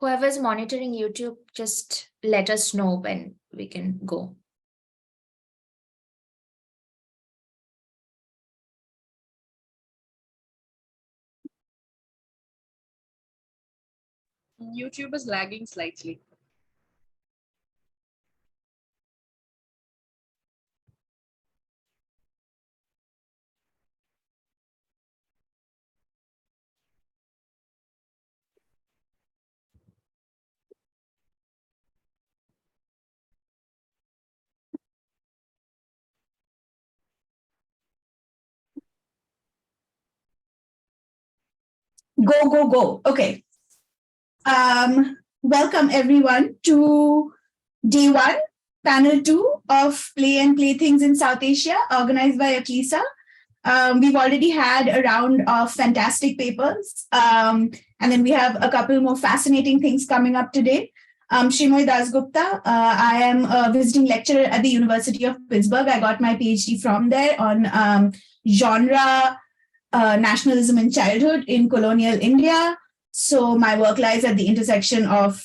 Whoever's monitoring YouTube, just let us know when we can go. YouTube is lagging slightly. Go. Okay. Welcome everyone to day 1, panel 2 of Play and Playthings in South Asia, organized by Aklisa. We've already had a round of fantastic papers, and then we have a couple more fascinating things coming up today. Srimoy Dasgupta, I am a visiting lecturer at the University of Pittsburgh. I got my PhD from there on genre, nationalism and childhood in colonial India. So my work lies at the intersection of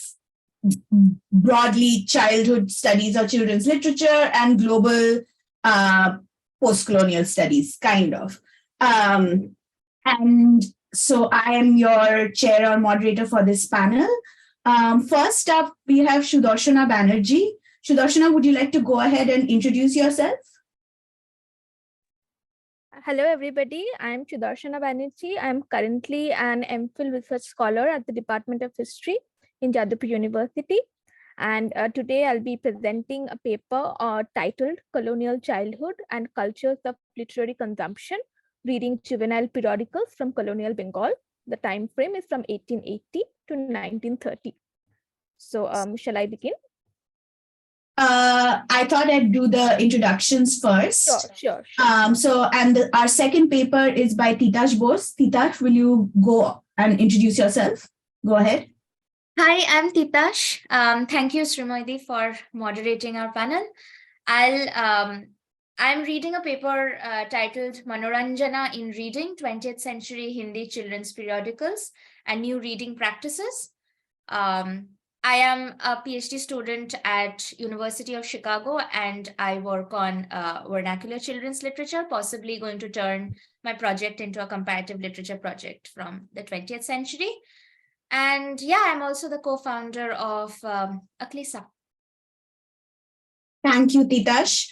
broadly childhood studies or children's literature and global postcolonial studies, kind of. And so I am your chair or moderator for this panel. First up, we have Sudarshana Banerjee. Sudarshana, would you like to go ahead and introduce yourself? Hello, everybody. I'm Sudarshana Banerjee. I'm currently an MPhil research scholar at the Department of History in Jadavpur University. And today I'll be presenting a paper titled Colonial Childhood and Cultures of Literary Consumption, Reading Juvenile Periodicals from Colonial Bengal. The time frame is from 1880 to 1930. So shall I begin? I thought I'd do the introductions first. Sure. Our second paper is by Titash Bose. Titash, will you go and introduce yourself? Go ahead. Hi, I'm Titash. Thank you, Srimoy, for moderating our panel. I'm reading a paper titled Manoranjana in Reading, 20th Century Hindi Children's Periodicals and New Reading Practices. I am a PhD student at University of Chicago, and I work on vernacular children's literature, possibly going to turn my project into a comparative literature project from the 20th century. And yeah, I'm also the co-founder of Aklisa. Thank you, Titash.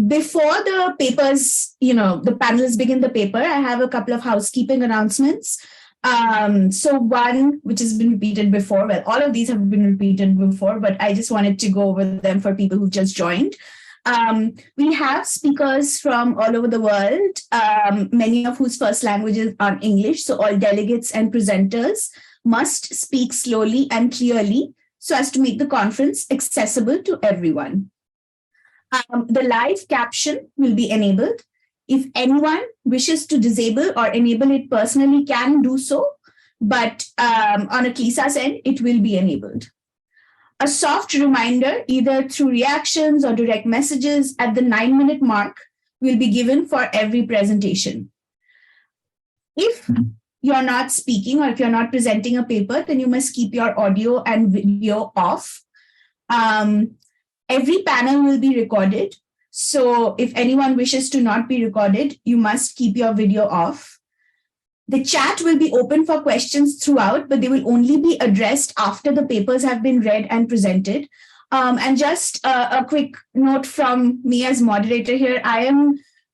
Before the papers, the panelists begin the paper, I have a couple of housekeeping announcements. So one, which has been repeated before, well, all of these have been repeated before, but I just wanted to go over them for people who've just joined. We have speakers from all over the world, many of whose first languages are English. So all delegates and presenters must speak slowly and clearly so as to make the conference accessible to everyone. The live caption will be enabled. If anyone wishes to disable or enable it personally, can do so, but on Aklisa's end, it will be enabled. A soft reminder, either through reactions or direct messages at the 9-minute mark, will be given for every presentation. If you're not speaking or if you're not presenting a paper, then you must keep your audio and video off. Every panel will be recorded. So if anyone wishes to not be recorded, you must keep your video off. The chat will be open for questions throughout, but they will only be addressed after the papers have been read and presented. And just a quick note from me as moderator here,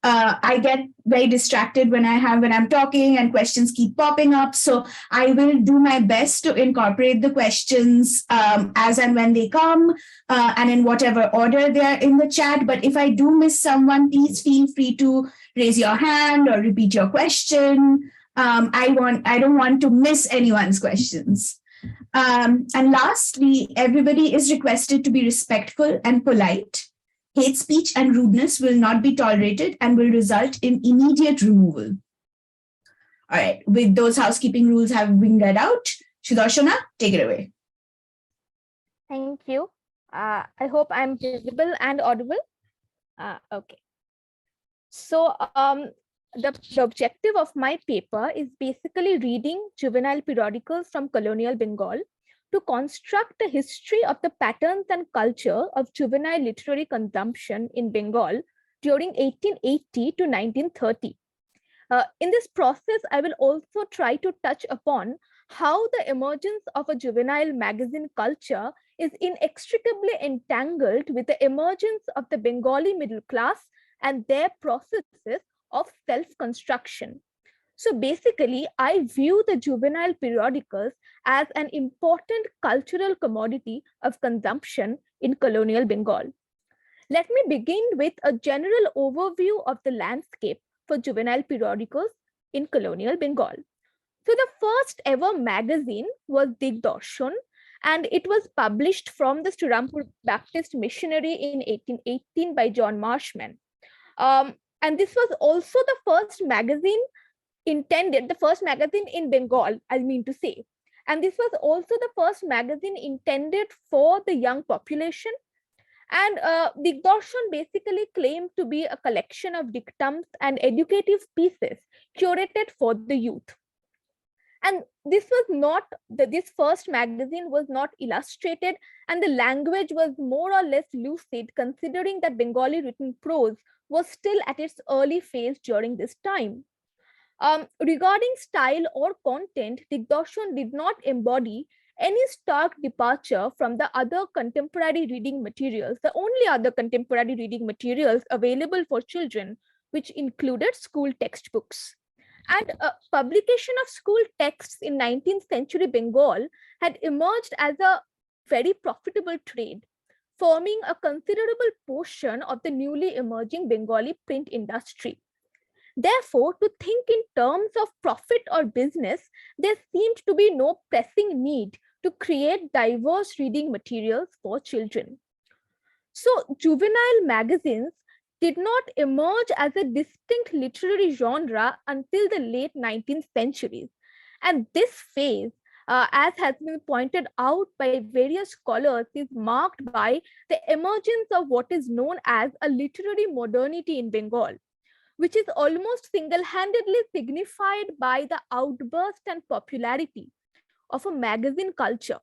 I get very distracted when I'm talking and questions keep popping up. So I will do my best to incorporate the questions as and when they come and in whatever order they are in the chat. But if I do miss someone, please feel free to raise your hand or repeat your question. I don't want to miss anyone's questions. And lastly, everybody is requested to be respectful and polite. Hate speech and rudeness will not be tolerated and will result in immediate removal. All right, with those housekeeping rules have been read out, Sudarshana, take it away. Thank you. I hope I'm visible and audible. Okay. So the objective of my paper is basically reading juvenile periodicals from colonial Bengal to construct a history of the patterns and culture of juvenile literary consumption in Bengal during 1880 to 1930. In this process, I will also try to touch upon how the emergence of a juvenile magazine culture is inextricably entangled with the emergence of the Bengali middle class and their processes of self-construction. So basically, I view the juvenile periodicals as an important cultural commodity of consumption in colonial Bengal. Let me begin with a general overview of the landscape for juvenile periodicals in colonial Bengal. So the first ever magazine was Digdarshan, and it was published from the Srirampur Baptist Missionary in 1818 by John Marshman. And this was also the first magazine the first magazine in Bengal, I mean to say. And this was also the first magazine intended for the young population. And Digdarshan basically claimed to be a collection of dictums and educative pieces curated for the youth. And this first magazine was not illustrated, and the language was more or less lucid, considering that Bengali written prose was still at its early phase during this time. Regarding style or content, Digdarshan did not embody any stark departure from the other contemporary reading materials, the only other contemporary reading materials available for children, which included school textbooks. And publication of school texts in 19th century Bengal had emerged as a very profitable trade, forming a considerable portion of the newly emerging Bengali print industry. Therefore, to think in terms of profit or business, there seemed to be no pressing need to create diverse reading materials for children. So, juvenile magazines did not emerge as a distinct literary genre until the late 19th century. And this phase, as has been pointed out by various scholars, is marked by the emergence of what is known as a literary modernity in Bengal, which is almost single-handedly signified by the outburst and popularity of a magazine culture.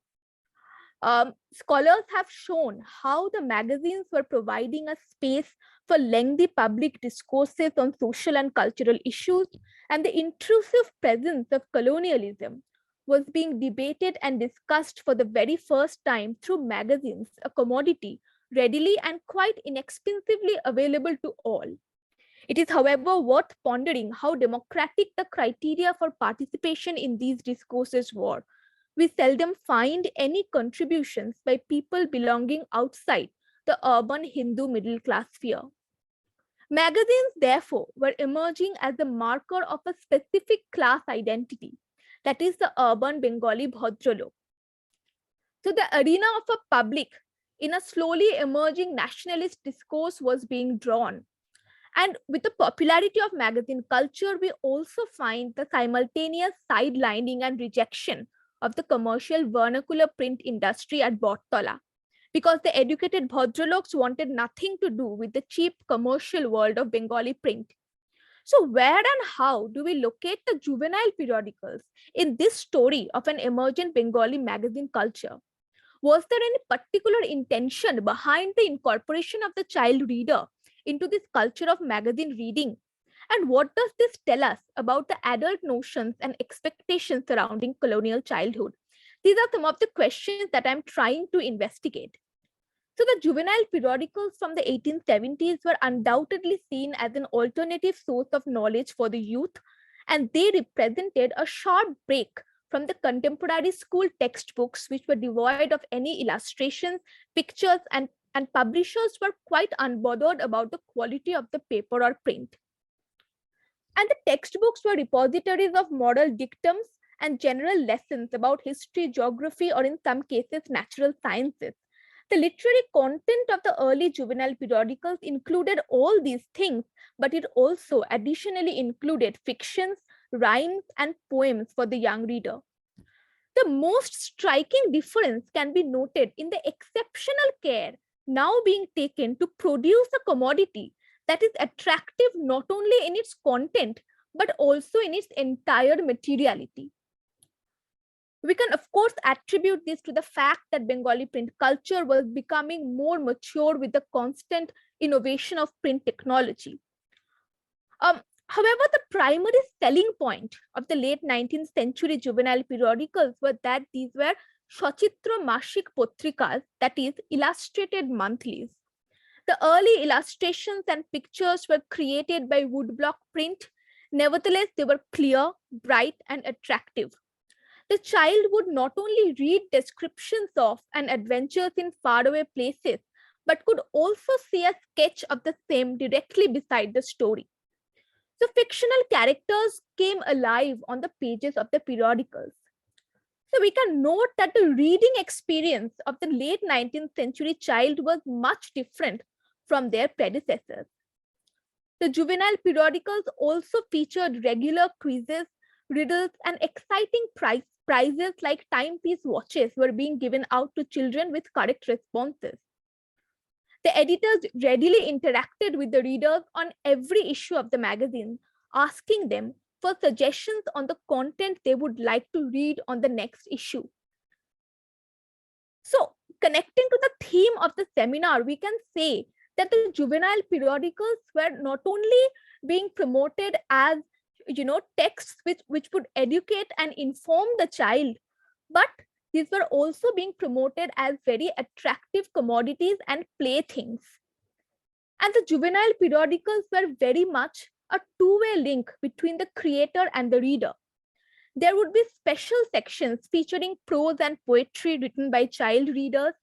Scholars have shown how the magazines were providing a space for lengthy public discourses on social and cultural issues, and the intrusive presence of colonialism was being debated and discussed for the very first time through magazines, a commodity readily and quite inexpensively available to all. It is, however, worth pondering how democratic the criteria for participation in these discourses were. We seldom find any contributions by people belonging outside the urban Hindu middle class sphere. Magazines, therefore, were emerging as a marker of a specific class identity, that is the urban Bengali Bhadralok. So the arena of a public in a slowly emerging nationalist discourse was being drawn. And with the popularity of magazine culture, we also find the simultaneous sidelining and rejection of the commercial vernacular print industry at Bottala, because the educated Bhadraloks wanted nothing to do with the cheap commercial world of Bengali print. So where and how do we locate the juvenile periodicals in this story of an emergent Bengali magazine culture? Was there any particular intention behind the incorporation of the child reader into this culture of magazine reading? And what does this tell us about the adult notions and expectations surrounding colonial childhood? These are some of the questions that I'm trying to investigate. So the juvenile periodicals from the 1870s were undoubtedly seen as an alternative source of knowledge for the youth, and they represented a sharp break from the contemporary school textbooks, which were devoid of any illustrations, pictures, and publishers were quite unbothered about the quality of the paper or print. And the textbooks were repositories of moral dictums and general lessons about history, geography, or in some cases, natural sciences. The literary content of the early juvenile periodicals included all these things, but it also additionally included fictions, rhymes, and poems for the young reader. The most striking difference can be noted in the exceptional care now being taken to produce a commodity that is attractive not only in its content, but also in its entire materiality. We can, of course, attribute this to the fact that Bengali print culture was becoming more mature with the constant innovation of print technology. However, the primary selling point of the late 19th century juvenile periodicals was that these were Shachitra Mashik Potrikas, that is, illustrated monthlies. The early illustrations and pictures were created by woodblock print. Nevertheless, they were clear, bright, and attractive. The child would not only read descriptions of and adventures in faraway places, but could also see a sketch of the same directly beside the story. So fictional characters came alive on the pages of the periodicals. So we can note that the reading experience of the late 19th century child was much different from their predecessors. The juvenile periodicals also featured regular quizzes, riddles, and exciting prizes like timepiece watches were being given out to children with correct responses. The editors readily interacted with the readers on every issue of the magazine, asking them for suggestions on the content they would like to read on the next issue. So, connecting to the theme of the seminar, we can say that the juvenile periodicals were not only being promoted as texts which would educate and inform the child, but these were also being promoted as very attractive commodities and playthings. And the juvenile periodicals were very much a two-way link between the creator and the reader. There would be special sections featuring prose and poetry written by child readers.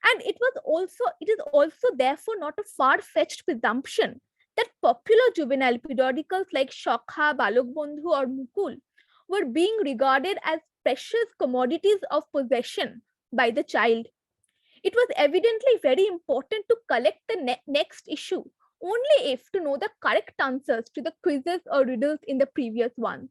And it is also therefore not a far-fetched presumption that popular juvenile periodicals like Shokha, Balok Bandhu, or Mukul were being regarded as precious commodities of possession by the child. It was evidently very important to collect the next issue only if to know the correct answers to the quizzes or riddles in the previous ones.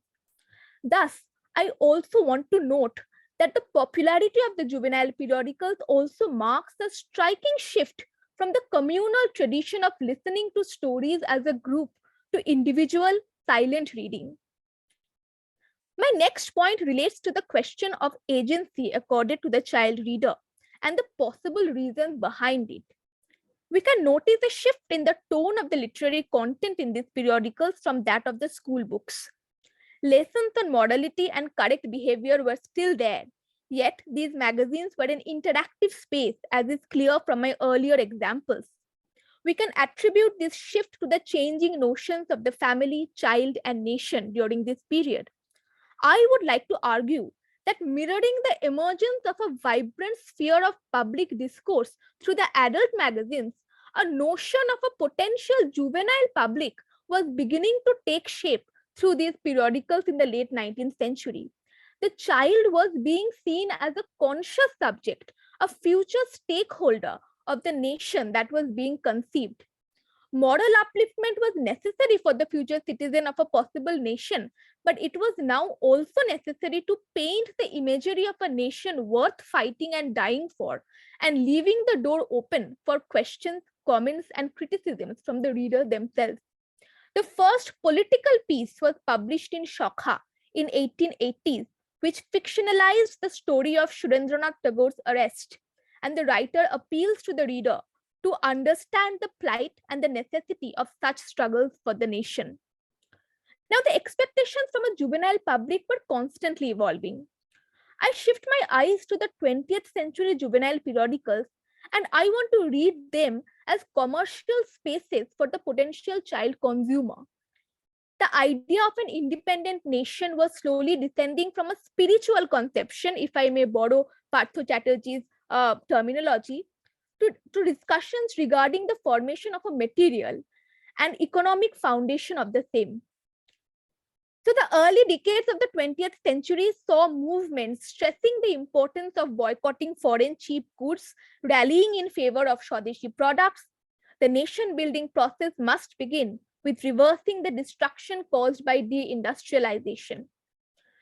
Thus, I also want to note that the popularity of the juvenile periodicals also marks a striking shift from the communal tradition of listening to stories as a group to individual silent reading. My next point relates to the question of agency accorded to the child reader and the possible reasons behind it. We can notice a shift in the tone of the literary content in these periodicals from that of the school books. Lessons on morality and correct behavior were still there, yet these magazines were an interactive space, as is clear from my earlier examples. We can attribute this shift to the changing notions of the family, child, and nation during this period. I would like to argue that mirroring the emergence of a vibrant sphere of public discourse through the adult magazines, a notion of a potential juvenile public was beginning to take shape through these periodicals in the late 19th century. The child was being seen as a conscious subject, a future stakeholder of the nation that was being conceived. Moral upliftment was necessary for the future citizen of a possible nation, but it was now also necessary to paint the imagery of a nation worth fighting and dying for, and leaving the door open for questions, comments, and criticisms from the reader themselves. The first political piece was published in Shokha in 1880s, which fictionalized the story of Surendranath Tagore's arrest, and the writer appeals to the reader to understand the plight and the necessity of such struggles for the nation. Now, the expectations from a juvenile public were constantly evolving. I shift my eyes to the 20th century juvenile periodicals, and I want to read them as commercial spaces for the potential child consumer. The idea of an independent nation was slowly descending from a spiritual conception, if I may borrow Partho Chatterjee's terminology, to discussions regarding the formation of a material and economic foundation of the same. So the early decades of the 20th century saw movements stressing the importance of boycotting foreign cheap goods, rallying in favor of Swadeshi products. The nation-building process must begin with reversing the destruction caused by deindustrialization.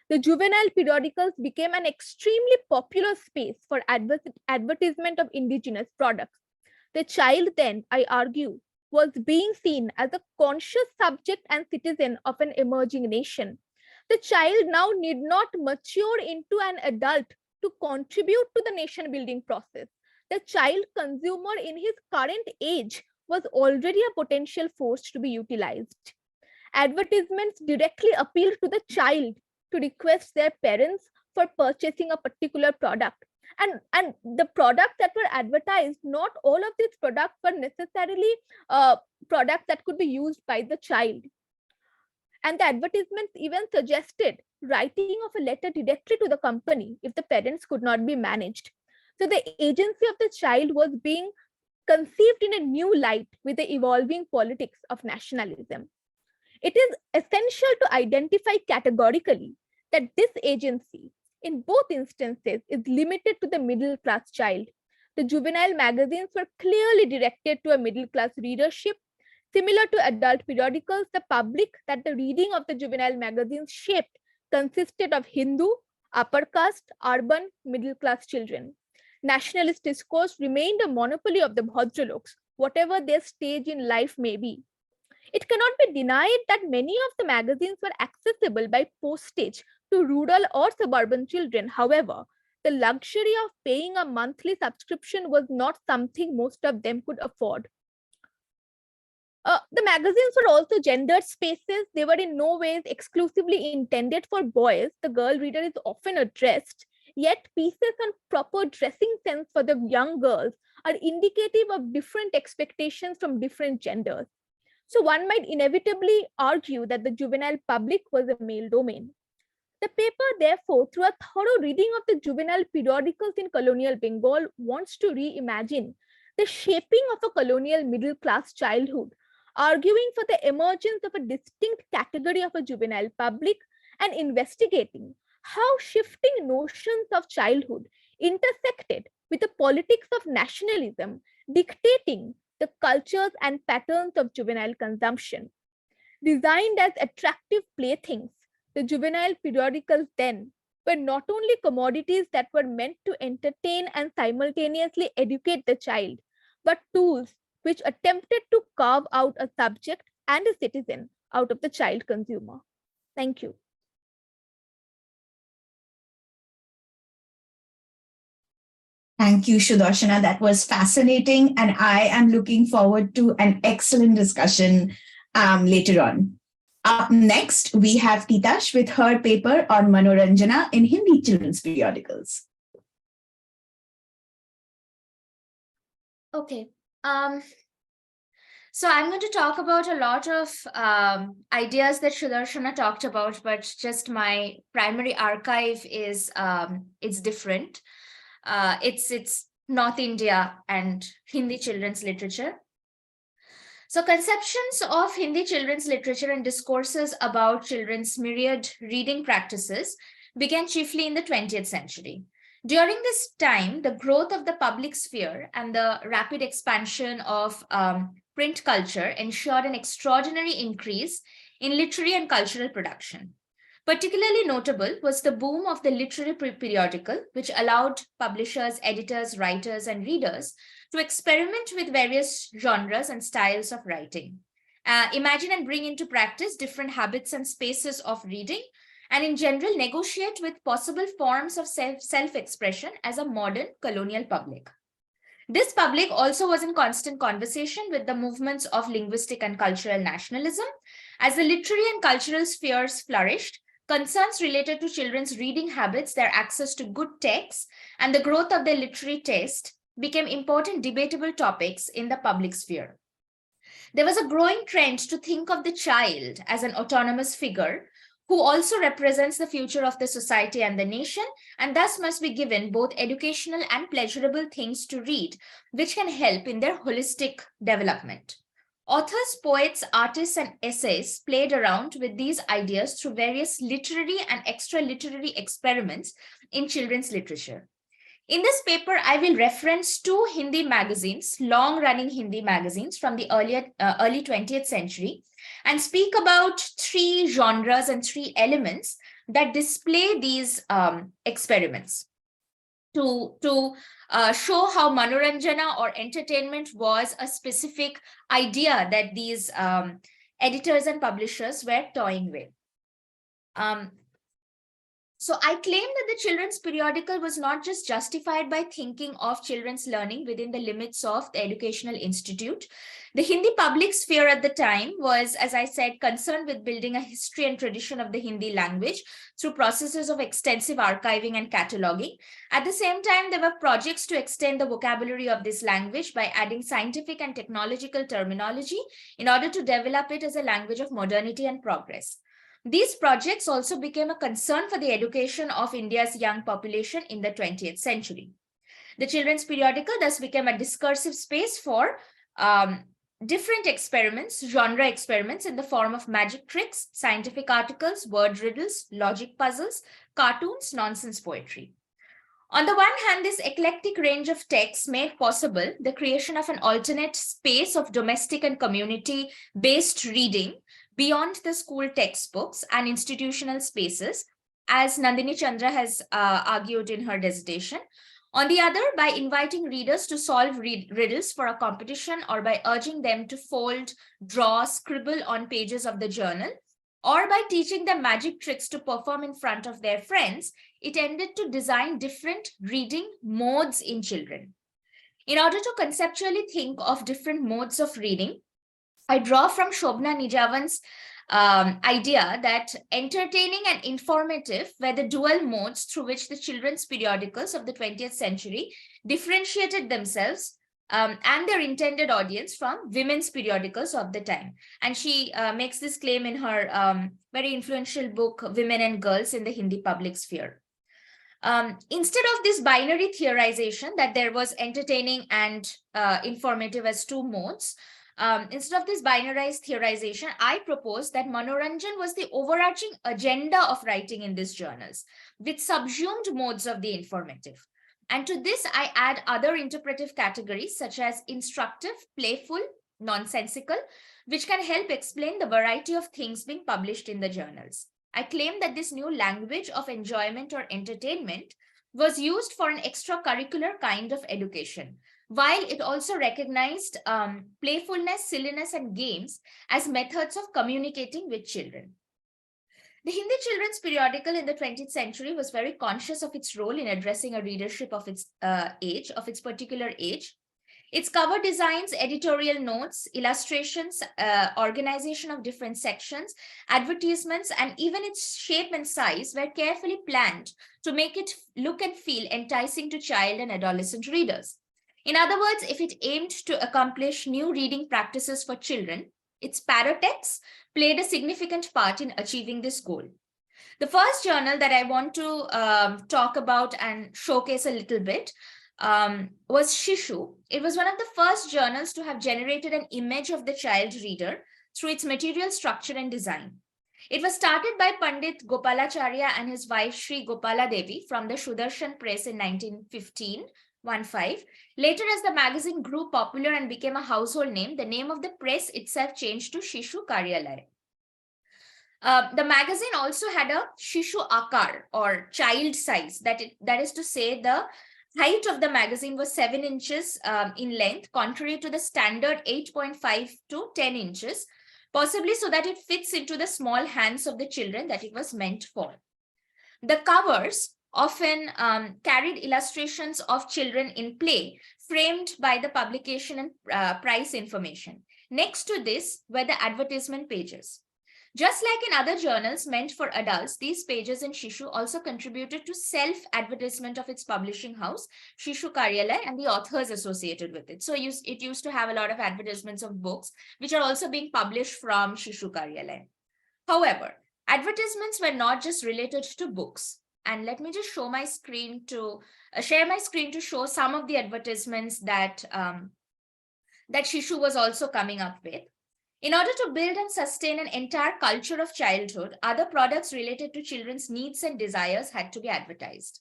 The juvenile periodicals became an extremely popular space for advertisement of indigenous products. The child then, I argue, was being seen as a conscious subject and citizen of an emerging nation. The child now need not mature into an adult to contribute to the nation building process. The child consumer in his current age was already a potential force to be utilized. Advertisements directly appealed to the child to request their parents for purchasing a particular product. And the products that were advertised, not all of these products were necessarily products that could be used by the child. And the advertisements even suggested writing of a letter directly to the company if the parents could not be managed. So the agency of the child was being conceived in a new light with the evolving politics of nationalism. It is essential to identify categorically that this agency, in both instances, is limited to the middle class child. The juvenile magazines were clearly directed to a middle class readership. Similar to adult periodicals, the public that the reading of the juvenile magazines shaped consisted of Hindu, upper caste, urban, middle class children. Nationalist discourse remained a monopoly of the Bhadraloks, whatever their stage in life may be. It cannot be denied that many of the magazines were accessible by postage to rural or suburban children. However, the luxury of paying a monthly subscription was not something most of them could afford. The magazines were also gendered spaces. They were in no ways exclusively intended for boys. The girl reader is often addressed, yet pieces on proper dressing sense for the young girls are indicative of different expectations from different genders. So one might inevitably argue that the juvenile public was a male domain. The paper, therefore, through a thorough reading of the juvenile periodicals in colonial Bengal, wants to reimagine the shaping of a colonial middle-class childhood, arguing for the emergence of a distinct category of a juvenile public and investigating how shifting notions of childhood intersected with the politics of nationalism, dictating the cultures and patterns of juvenile consumption. Designed as attractive playthings, the juvenile periodicals then were not only commodities that were meant to entertain and simultaneously educate the child, but tools which attempted to carve out a subject and a citizen out of the child consumer. Thank you. Thank you, Sudarshana. That was fascinating. And I am looking forward to an excellent discussion later on. Up next, we have Titash with her paper on Manoranjana in Hindi children's periodicals. Okay. So I'm going to talk about a lot of ideas that Sudarshana talked about, but just my primary archive is it's different. It's North India and Hindi children's literature. So conceptions of Hindi children's literature and discourses about children's myriad reading practices began chiefly in the 20th century. During this time, the growth of the public sphere and the rapid expansion of print culture ensured an extraordinary increase in literary and cultural production. Particularly notable was the boom of the literary periodical, which allowed publishers, editors, writers, and readers to experiment with various genres and styles of writing. Imagine and bring into practice different habits and spaces of reading, and in general, negotiate with possible forms of self-expression as a modern colonial public. This public also was in constant conversation with the movements of linguistic and cultural nationalism. As the literary and cultural spheres flourished, concerns related to children's reading habits, their access to good texts, and the growth of their literary taste became important debatable topics in the public sphere. There was a growing trend to think of the child as an autonomous figure who also represents the future of the society and the nation, and thus must be given both educational and pleasurable things to read, which can help in their holistic development. Authors, poets, artists, and essayists played around with these ideas through various literary and extra-literary experiments in children's literature. In this paper, I will reference two Hindi magazines, long-running Hindi magazines from the early 20th century, and speak about three genres and three elements that display these experiments to show how Manoranjana or entertainment was a specific idea that these editors and publishers were toying with. So I claim that the children's periodical was not just justified by thinking of children's learning within the limits of the educational institute. The Hindi public sphere at the time was, as I said, concerned with building a history and tradition of the Hindi language through processes of extensive archiving and cataloging. At the same time, there were projects to extend the vocabulary of this language by adding scientific and technological terminology in order to develop it as a language of modernity and progress. These projects also became a concern for the education of India's young population in the 20th century. The children's periodical thus became a discursive space for different experiments, genre experiments in the form of magic tricks, scientific articles, word riddles, logic puzzles, cartoons, nonsense poetry. On the one hand, this eclectic range of texts made possible the creation of an alternate space of domestic and community-based reading beyond the school textbooks and institutional spaces, as Nandini Chandra has argued in her dissertation. On the other, by inviting readers to solve riddles for a competition or by urging them to fold, draw, scribble on pages of the journal, or by teaching them magic tricks to perform in front of their friends, it tended to design different reading modes in children. In order to conceptually think of different modes of reading, I draw from Shobna Nijavan's idea that entertaining and informative were the dual modes through which the children's periodicals of the 20th century differentiated themselves and their intended audience from women's periodicals of the time. And she makes this claim in her very influential book, Women and Girls in the Hindi Public Sphere. Instead of this binary theorization that there was entertaining and informative as two modes, instead of this binarized theorization, I propose that Manoranjan was the overarching agenda of writing in these journals, with subsumed modes of the informative. And to this, I add other interpretive categories such as instructive, playful, nonsensical, which can help explain the variety of things being published in the journals. I claim that this new language of enjoyment or entertainment was used for an extracurricular kind of education, while it also recognized playfulness, silliness, and games as methods of communicating with children. The Hindi children's periodical in the 20th century was very conscious of its role in addressing a readership of its age, of its particular age. Its cover designs, editorial notes, illustrations, organization of different sections, advertisements, and even its shape and size were carefully planned to make it look and feel enticing to child and adolescent readers. In other words, if it aimed to accomplish new reading practices for children, its paratexts played a significant part in achieving this goal. The first journal that I want to talk about and showcase a little bit was Shishu. It was one of the first journals to have generated an image of the child reader through its material structure and design. It was started by Pandit Gopalacharya and his wife Sri Gopala Devi from the Sudarshan Press in 1915. Later, as the magazine grew popular and became a household name, the name of the press itself changed to Shishu Karyalaya. The magazine also had a Shishu Akar or child size. That is to say, the height of the magazine was 7 inches in length, contrary to the standard 8.5 to 10 inches, possibly so that it fits into the small hands of the children that it was meant for. The covers often carried illustrations of children in play, framed by the publication and price information. Next to this were the advertisement pages. Just like in other journals meant for adults, these pages in Shishu also contributed to self-advertisement of its publishing house, Shishu Karyalaya, and the authors associated with it. So it used to have a lot of advertisements of books, which are also being published from Shishu Karyalaya. However, advertisements were not just related to books. And let me just show my screen to share my screen to show some of the advertisements that Shishu was also coming up with. In order to build and sustain an entire culture of childhood, other products related to children's needs and desires had to be advertised.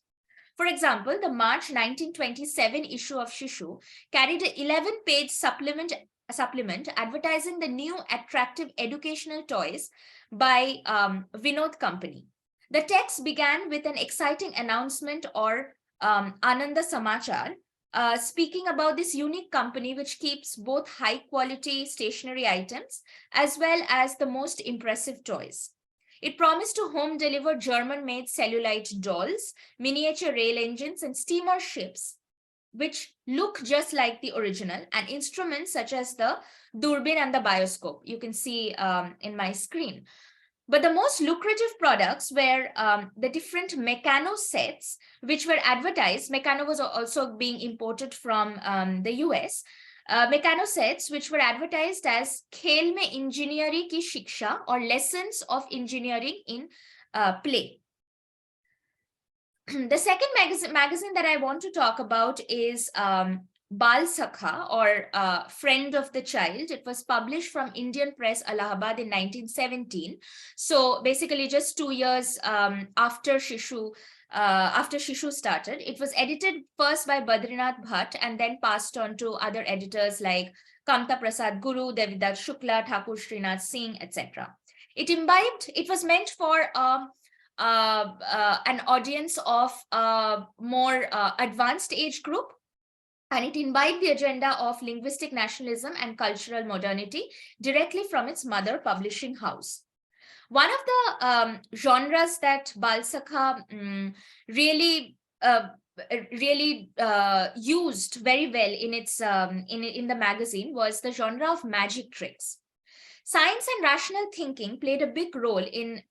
For example, the March 1927 issue of Shishu carried an 11-page supplement advertising the new attractive educational toys by Vinod Company. The text began with an exciting announcement or Ananda Samachar, speaking about this unique company which keeps both high quality stationery items as well as the most impressive toys. It promised to home deliver German-made cellulite dolls, miniature rail engines, and steamer ships, which look just like the original, and instruments such as the Durbin and the bioscope. You can see in my screen. But the most lucrative products were the different Meccano sets, which were advertised. Meccano was also being imported from the US. Meccano sets, which were advertised as Khel mein engineering ki shiksha, or lessons of engineering in play. The second magazine that I want to talk about is Bal Sakha, or Friend of the Child. It was published from Indian Press, Allahabad in 1917. So basically just 2 years after Shishu started. It was edited first by Badrinath Bhatt and then passed on to other editors like Kamta Prasad Guru, Devidas Shukla, Thakur Srinath Singh, etc. It was meant for an audience of more advanced age group, and it imbibed the agenda of linguistic nationalism and cultural modernity directly from its mother publishing house. One of the genres that Bal Sakha really used very well in its in the magazine was the genre of magic tricks. Science and rational thinking played a big role in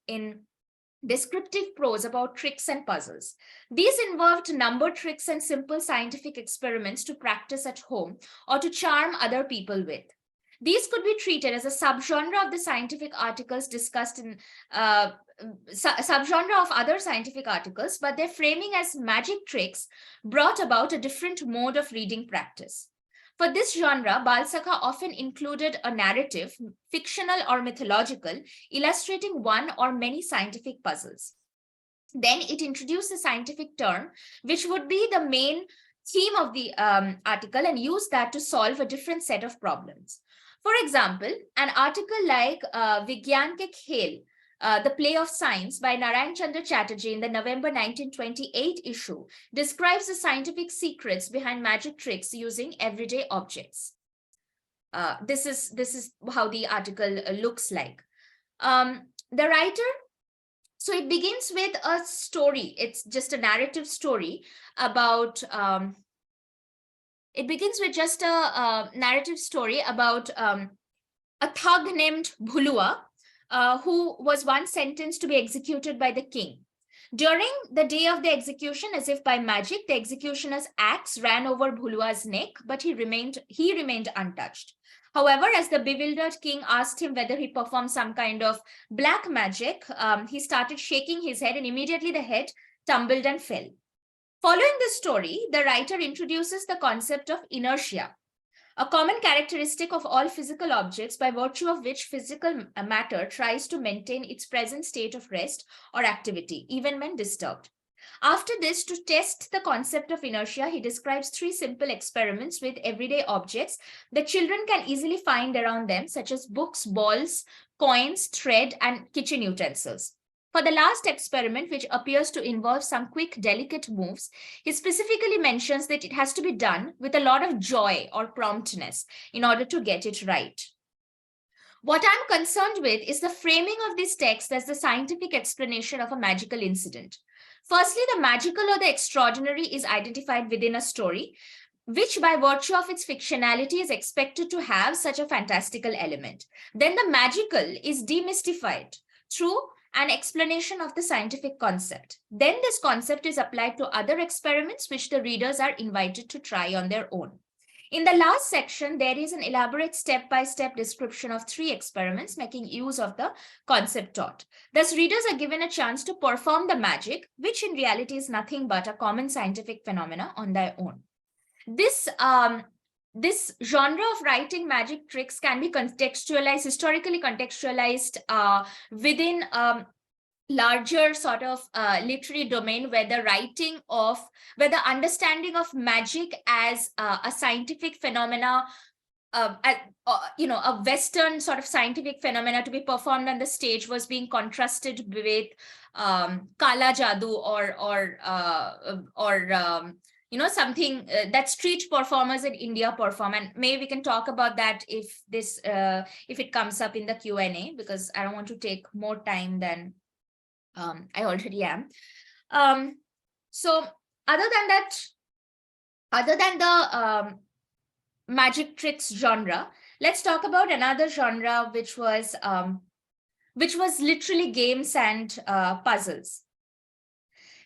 descriptive prose about tricks and puzzles. These involved number tricks and simple scientific experiments to practice at home or to charm other people with. These could be treated as a subgenre of the scientific articles discussed in subgenre of other scientific articles, but their framing as magic tricks brought about a different mode of reading practice. For this genre, Bal Sakha often included a narrative, fictional or mythological, illustrating one or many scientific puzzles. Then it introduced a scientific term, which would be the main theme of the article, and use that to solve a different set of problems. For example, an article like Vigyan Ke Khel, The Play of Science by Narayan Chandra Chatterjee in the November 1928 issue describes the scientific secrets behind magic tricks using everyday objects. This is how the article looks like. The writer, so it begins with a story. It's just a narrative story about it begins with just a narrative story about a thug named Bhulua, who was once sentenced to be executed by the king. During the day of the execution, as if by magic, the executioner's axe ran over Bhulua's neck, but he remained untouched. However, as the bewildered king asked him whether he performed some kind of black magic, he started shaking his head, and immediately the head tumbled and fell. Following this story, the writer introduces the concept of inertia, a common characteristic of all physical objects by virtue of which physical matter tries to maintain its present state of rest or activity, even when disturbed. After this, to test the concept of inertia, he describes 3 simple experiments with everyday objects that children can easily find around them, such as books, balls, coins, thread, and kitchen utensils. For the last experiment, which appears to involve some quick, delicate moves, he specifically mentions that it has to be done with a lot of joy or promptness in order to get it right. What I'm concerned with is the framing of this text as the scientific explanation of a magical incident. Firstly, the magical or the extraordinary is identified within a story, which by virtue of its fictionality is expected to have such a fantastical element. Then the magical is demystified through an explanation of the scientific concept. Then this concept is applied to other experiments which the readers are invited to try on their own. In the last section, there is an elaborate step-by-step description of 3 experiments making use of the concept taught. Thus, readers are given a chance to perform the magic, which in reality is nothing but a common scientific phenomena on their own. This genre of writing magic tricks can be contextualized, historically contextualized within larger sort of literary domain, where the understanding of magic as a scientific phenomena, a Western sort of scientific phenomena to be performed on the stage was being contrasted with Kala Jadoo or something that street performers in India perform. And maybe we can talk about that if it comes up in the Q&A, because I don't want to take more time than I already am. So other than the magic tricks genre, let's talk about another genre, which was literally games and puzzles.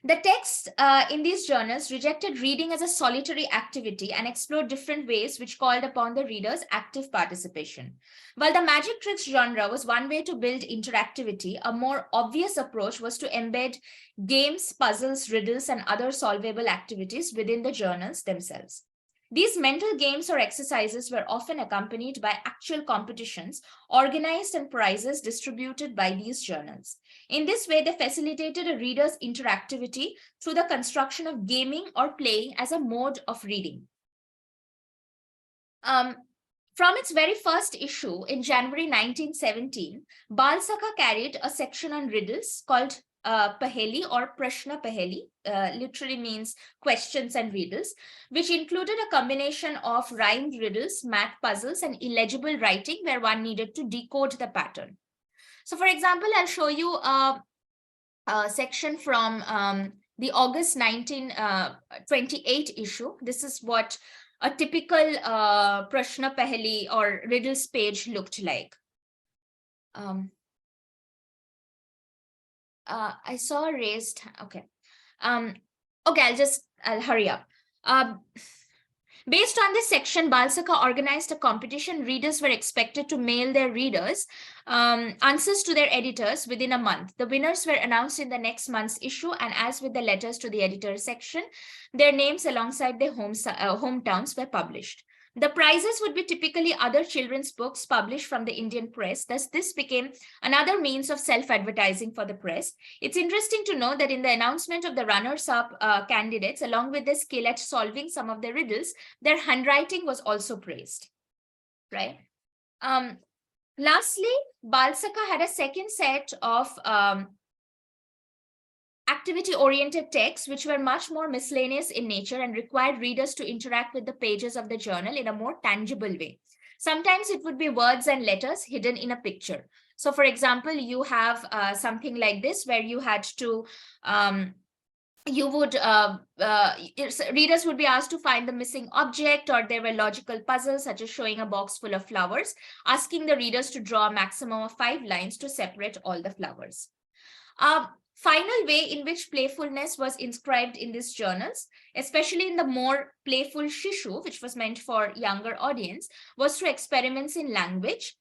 The texts in these journals rejected reading as a solitary activity and explored different ways which called upon the reader's active participation. While the magic tricks genre was one way to build interactivity, a more obvious approach was to embed games, puzzles, riddles, and other solvable activities within the journals themselves. These mental games or exercises were often accompanied by actual competitions, organized and prizes distributed by these journals. In this way, they facilitated a reader's interactivity through the construction of gaming or playing as a mode of reading. From its very first issue in January 1917, Bal Sakha carried a section on riddles called Paheli or Prashna Paheli, literally means questions and riddles, which included a combination of rhymed riddles, math puzzles, and illegible writing where one needed to decode the pattern. So for example, I'll show you a section from the August 1928 issue. This is what a typical Prashna Paheli or riddles page looked like. I saw a raised, okay. Okay, I'll hurry up. Based on this section, Bal Sakha organized a competition. Readers were expected to mail their readers answers to their editors within a month. The winners were announced in the next month's issue, and as with the letters to the editor section, their names alongside their hometowns were published. The prizes would be typically other children's books published from the Indian press. Thus, this became another means of self-advertising for the press. It's interesting to know that in the announcement of the runners-up candidates, along with their skill at solving some of the riddles, their handwriting was also praised, right? Lastly, Bal Sakha had a second set of activity-oriented texts, which were much more miscellaneous in nature and required readers to interact with the pages of the journal in a more tangible way. Sometimes it would be words and letters hidden in a picture. So for example, you have something like this where you had to, readers would be asked to find the missing object, or there were logical puzzles such as showing a box full of flowers, asking the readers to draw a maximum of 5 lines to separate all the flowers. Final way in which playfulness was inscribed in these journals, especially in the more playful Shishu, which was meant for younger audience, was through experiments in language.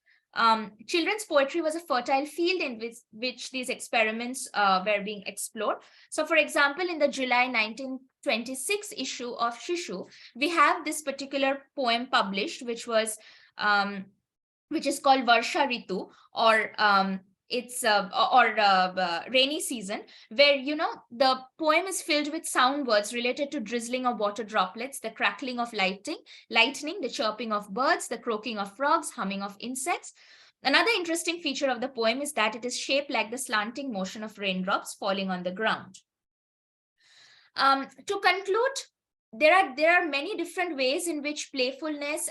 Children's poetry was a fertile field in which these experiments were being explored. So for example, in the July 1926 issue of Shishu, we have this particular poem published, which is called Varsha Ritu, or rainy season, where the poem is filled with sound words related to drizzling of water droplets, the crackling of lightning, the chirping of birds, the croaking of frogs, humming of insects. Another interesting feature of the poem is that it is shaped like the slanting motion of raindrops falling on the ground. To conclude, there are many different ways in which playfulness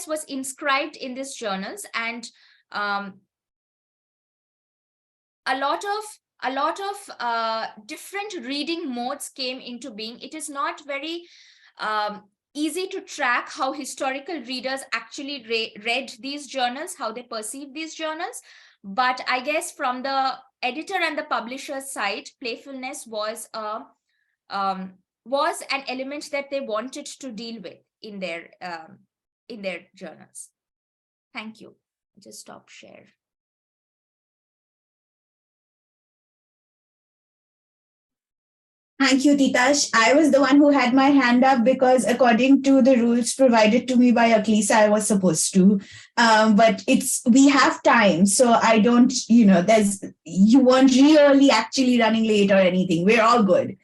was inscribed in these journals, and a lot of different reading modes came into being. It is not very easy to track how historical readers actually read these journals, how they perceived these journals. But I guess from the editor and the publisher's side, playfulness was an element that they wanted to deal with in their journals. Thank you. Just stop share. Thank you, Titash. I was the one who had my hand up because according to the rules provided to me by Aklisa, I was supposed to. But we have time. So I don't, you weren't really actually running late or anything. We're all good.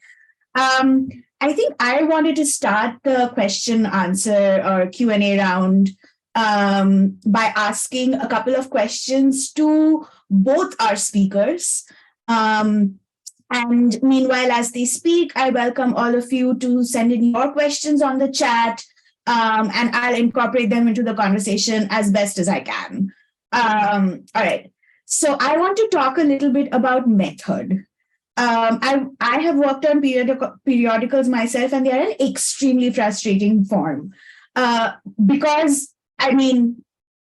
I think I wanted to start the question answer or Q&A round by asking a couple of questions to both our speakers. And meanwhile, as they speak, I welcome all of you to send in your questions on the chat, and I'll incorporate them into the conversation as best as I can. All right. So I want to talk a little bit about method. I have worked on periodicals myself, and they are an extremely frustrating form because, I mean,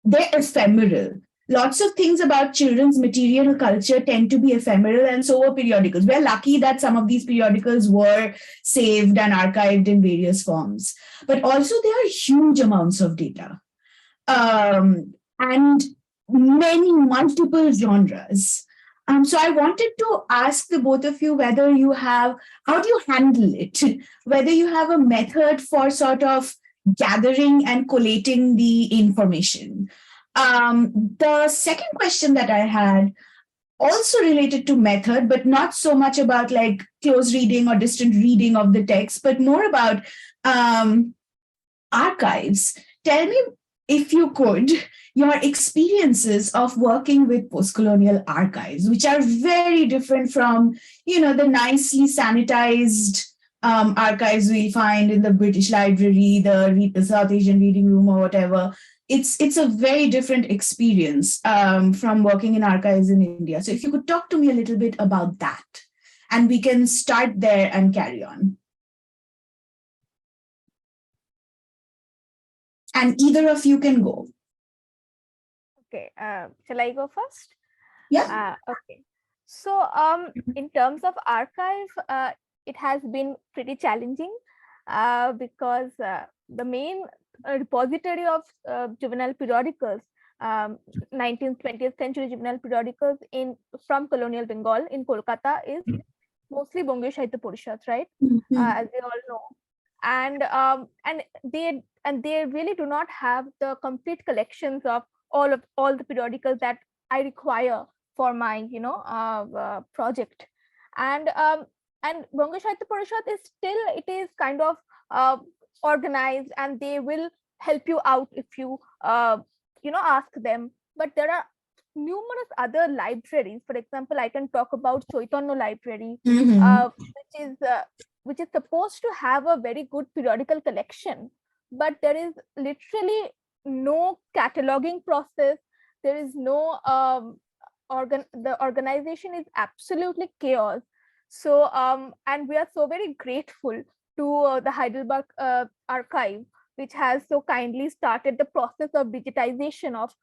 they're ephemeral. Lots of things about children's material culture tend to be ephemeral, and so are periodicals. We're lucky that some of these periodicals were saved and archived in various forms, but also there are huge amounts of data and multiple genres. So I wanted to ask the both of you whether you have, how do you handle it? Whether you have a method for sort of gathering and collating the information. The second question that I had also related to method, but not so much about like close reading or distant reading of the text, but more about archives. Tell me, if you could, your experiences of working with postcolonial archives, which are very different from, the nicely sanitized archives we find in the British Library, the South Asian Reading Room, or whatever. It's a very different experience from working in archives in India. So if you could talk to me a little bit about that, and we can start there and carry on. And either of you can go. Okay, shall I go first? Yeah. Okay. So in terms of archive, it has been pretty challenging because the main repository of juvenile periodicals, 19th, 20th century juvenile periodicals from colonial Bengal in Kolkata is mostly Bangladesh Sahitya Porishad, right? As we all know. And they really do not have the complete collections of all the periodicals that I require for my project. And Bangladesh Sahitya Porishad is still, it is kind of organized, and they will help you out if you ask them. But there are numerous other libraries. For example, I can talk about Chaitanya Library, which is supposed to have a very good periodical collection, but there is literally no cataloging process. There is no the organization is absolutely chaos. So and we are so very grateful to the Heidelberg archive, which has so kindly started the process of digitization of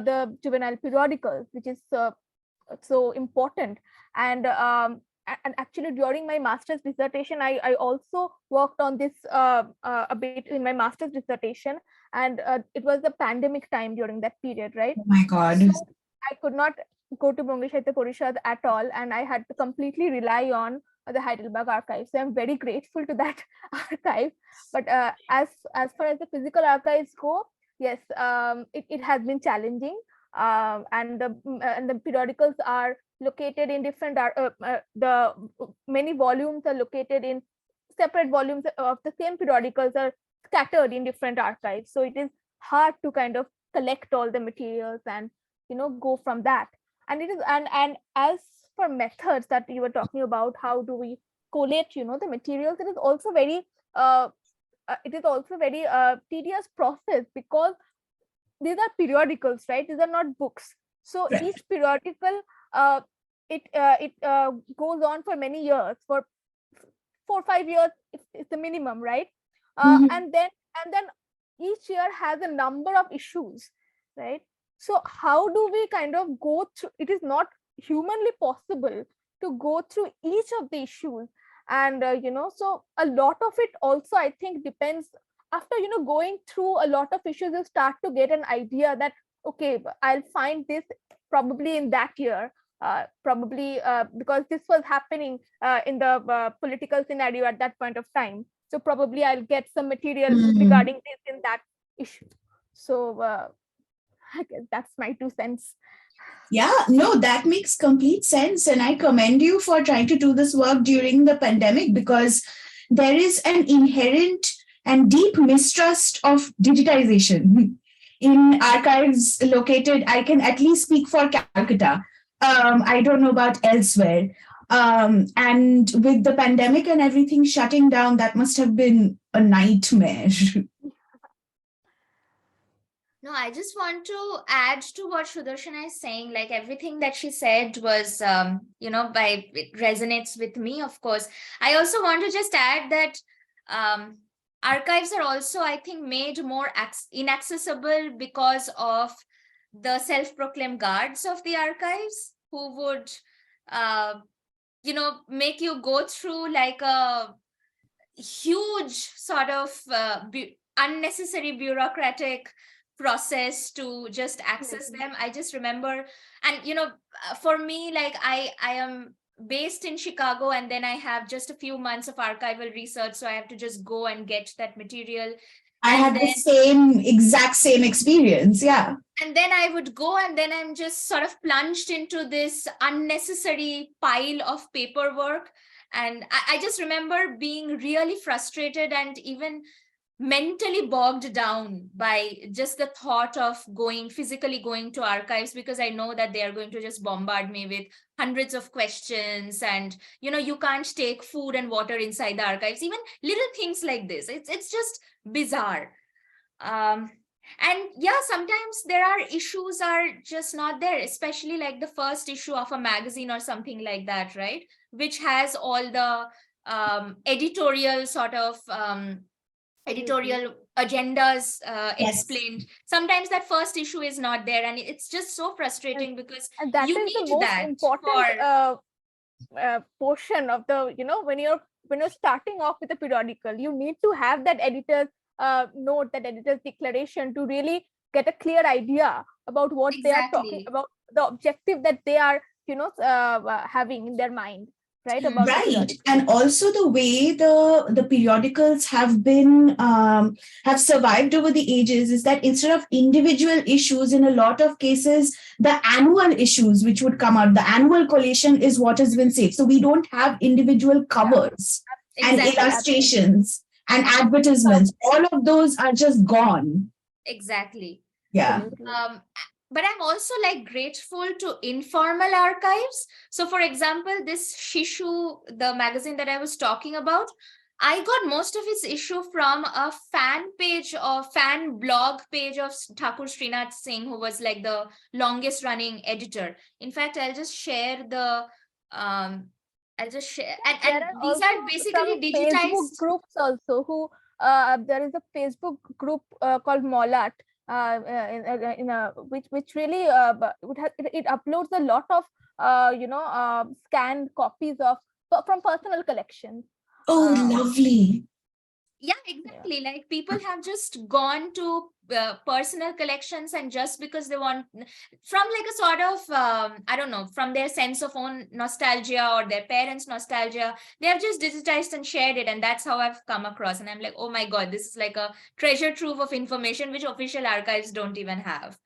the juvenile periodicals, which is so important. And actually during my master's dissertation, I also worked on this a bit in my master's dissertation, and it was the pandemic time during that period, right? Oh my God. So I could not go to Bangladesh Sahitya Porishad at all, and I had to completely rely on the Heidelberg archive. So I'm very grateful to that archive. But as far as the physical archives go, yes, it has been challenging, and the periodicals are located in different the many volumes are located in separate volumes of the same periodicals are scattered in different archives, so it is hard to kind of collect all the materials and go from that. And it is and as for methods that you were talking about, how do we collate the materials, it is also very tedious process, because these are periodicals, right? These are not books. So Right. each periodical it goes on for many years, for 4 or 5 years it's the minimum, right? And then each year has a number of issues, right? So how do we kind of go through? It is not humanly possible to go through each of the issues, and so a lot of it also, I think, depends. After going through a lot of issues, you start to get an idea that, okay, I'll find this probably in that year, probably because this was happening in the political scenario at that point of time. So probably I'll get some material regarding this in that issue. So I guess that's my 2 cents. Yeah, no, that makes complete sense. And I commend you for trying to do this work during the pandemic, because there is an inherent and deep mistrust of digitization in archives located. I can at least speak for Calcutta. I don't know about elsewhere. And with the pandemic and everything shutting down, that must have been a nightmare. No, I just want to add to what Sudarshana is saying. Like everything that she said was, it resonates with me, of course. I also want to just add that archives are also, I think, made more inaccessible because of the self-proclaimed guards of the archives who would, make you go through like a huge sort of unnecessary bureaucratic process to just access them. I just remember, and for me, like I am based in Chicago, and then I have just a few months of archival research, so I have to just go and get that material. I had the exact same experience, yeah. And then I would go, and then I'm just sort of plunged into this unnecessary pile of paperwork. And I just remember being really frustrated and even mentally bogged down by just the thought of physically going to archives, because I know that they are going to just bombard me with hundreds of questions, and you can't take food and water inside the archives, even little things like this. It's just bizarre. And yeah, sometimes there are issues are just not there, especially like the first issue of a magazine or something like that, right? Which has all the editorial sort of editorial agendas explained. Sometimes that first issue is not there, and it's just so frustrating because and that you is the need most that important portion of the when you're starting off with a periodical, you need to have that editor's note, that editor's declaration, to really get a clear idea about what they are talking about, the objective that they are having in their mind. Right, and also the way the periodicals have been have survived over the ages is that instead of individual issues, in a lot of cases, the annual issues which would come out, the annual collation is what has been saved. So we don't have individual covers and illustrations and advertisements. All of those are just gone. Exactly. Yeah. But I'm also like grateful to informal archives. So for example, this Shishu, the magazine that I was talking about, I got most of its issue from a fan blog page of Thakur Srinath Singh, who was like the longest running editor. In fact, I'll just share the, and these are basically digitized. Facebook groups also who, there is a Facebook group called Molat, which really it uploads a lot of scanned copies from personal collections. Oh, lovely. Yeah, exactly. Like people have just gone to personal collections, and just because they want, from like a sort of I don't know, from their sense of own nostalgia or their parents' nostalgia, they have just digitized and shared it, and that's how I've come across. And I'm like, oh my god, this is like a treasure trove of information which official archives don't even have.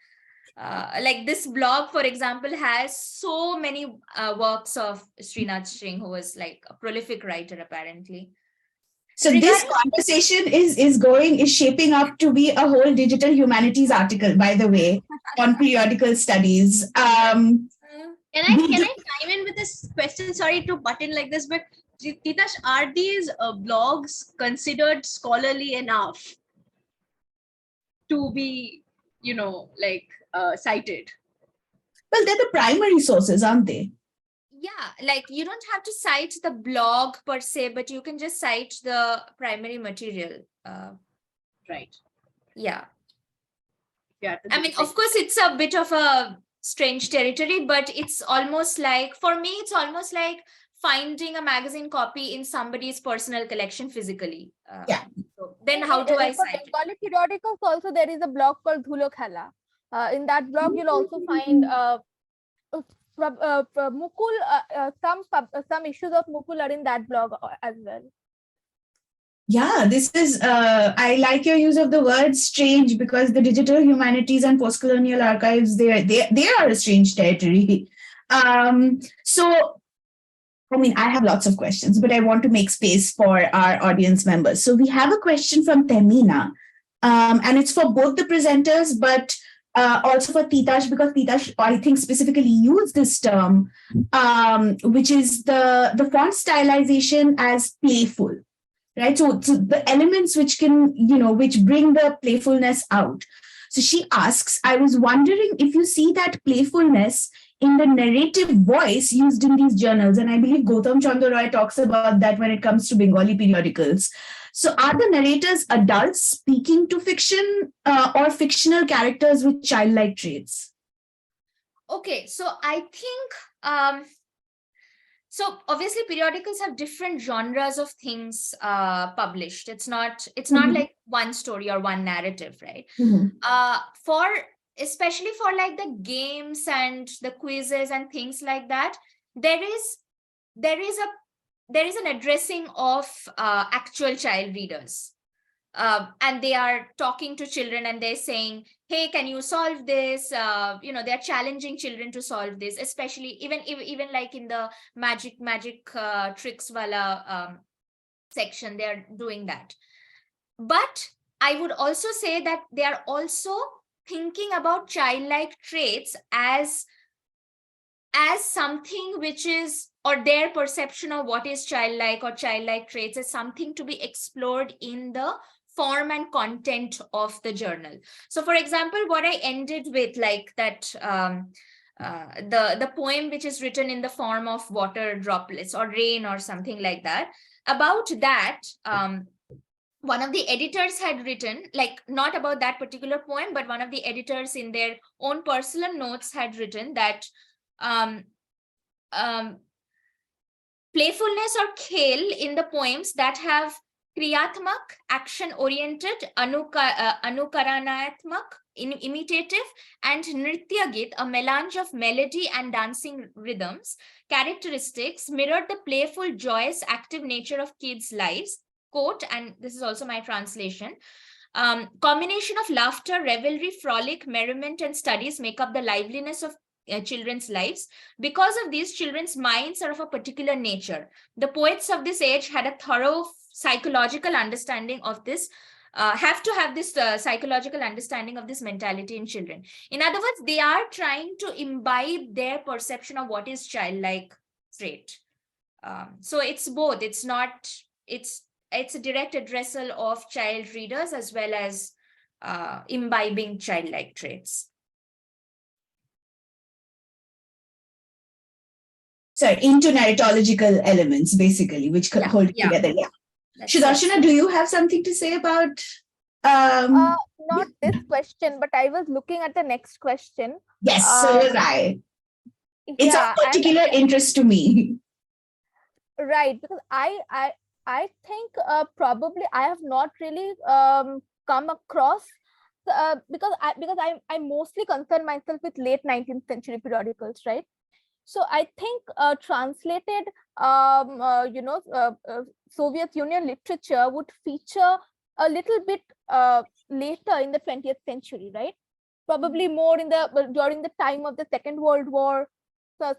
Like this blog, for example, has so many works of Srinath Singh, who was like a prolific writer apparently. So this conversation is shaping up to be a whole digital humanities article, by the way, on periodical studies. Can I chime in with this question? Sorry to butt in like this, but Titash, are these blogs considered scholarly enough to be, cited? Well, they're the primary sources, aren't they? Yeah, like you don't have to cite the blog per se, but you can just cite the primary material. Right. Yeah. Yeah. I mean, of course, it's a bit of a strange territory, but it's almost like, for me, it's almost like finding a magazine copy in somebody's personal collection physically. Yeah. So then how do I cite it? Bengali periodicals also, there is a blog called Dhulo Khela. In that blog, you'll also find Mukul, some issues of Mukul are in that blog as well. Yeah, this is, I like your use of the word strange, because the digital humanities and postcolonial archives, they are a strange territory. So, I mean, I have lots of questions, but I want to make space for our audience members. So we have a question from Temina, and it's for both the presenters, but also for Titash, because Titash, I think, specifically used this term, which is the font stylization as playful, right? So the elements which can, which bring the playfulness out. So she asks, I was wondering if you see that playfulness in the narrative voice used in these journals. And I believe Gautam Chandra Roy talks about that when it comes to Bengali periodicals. So are the narrators adults speaking to fiction or fictional characters with childlike traits? Okay, so I think, so obviously periodicals have different genres of things published. It's not like one story or one narrative, right? Especially for like the games and the quizzes and things like that, there is an addressing of actual child readers, and they are talking to children and they're saying, hey, can you solve this? They're challenging children to solve this, especially even like in the magic tricks wala section, they're doing that. But I would also say that they are also thinking about childlike traits as something which is, or their perception of what is childlike or childlike traits is something to be explored in the form and content of the journal. So for example, what I ended with, like that, the poem which is written in the form of water droplets or rain or something like that, about that, one of the editors had written, like not about that particular poem, but one of the editors in their own personal notes had written that playfulness or khel in the poems that have kriyatmak, action-oriented, anukaranayatmak, imitative, and nritya git, a melange of melody and dancing rhythms, characteristics mirrored the playful, joyous, active nature of kids' lives. Quote, and this is also my translation, combination of laughter, revelry, frolic, merriment, and studies make up the liveliness of children's lives. Because of these, children's minds are of a particular nature. The poets of this age had a thorough psychological understanding of this, have to have this psychological understanding of this mentality in children. In other words, they are trying to imbibe their perception of what is childlike trait. So it's both. It's a direct addressal of child readers as well as imbibing childlike traits. Sorry, into narratological elements, basically, which could hold it together. Yeah. Sudarshana, do you have something to say about? Not this question, but I was looking at the next question. Yes, so was I. It's of particular interest to me. Right, because I think probably I have not really come across because I mostly concern myself with late 19th century periodicals, right? So I think translated Soviet Union literature would feature a little bit later in the 20th century, right? Probably more in during the time of the Second World War, so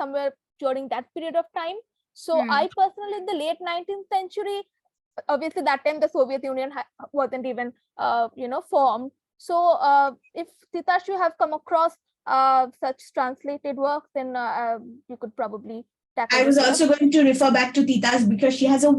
somewhere during that period of time. So I personally, in the late 19th century, obviously that time the Soviet Union wasn't even formed. So if Titash, you have come across such translated works, then you could probably tackle. I was also going to refer back to Tita's because she has a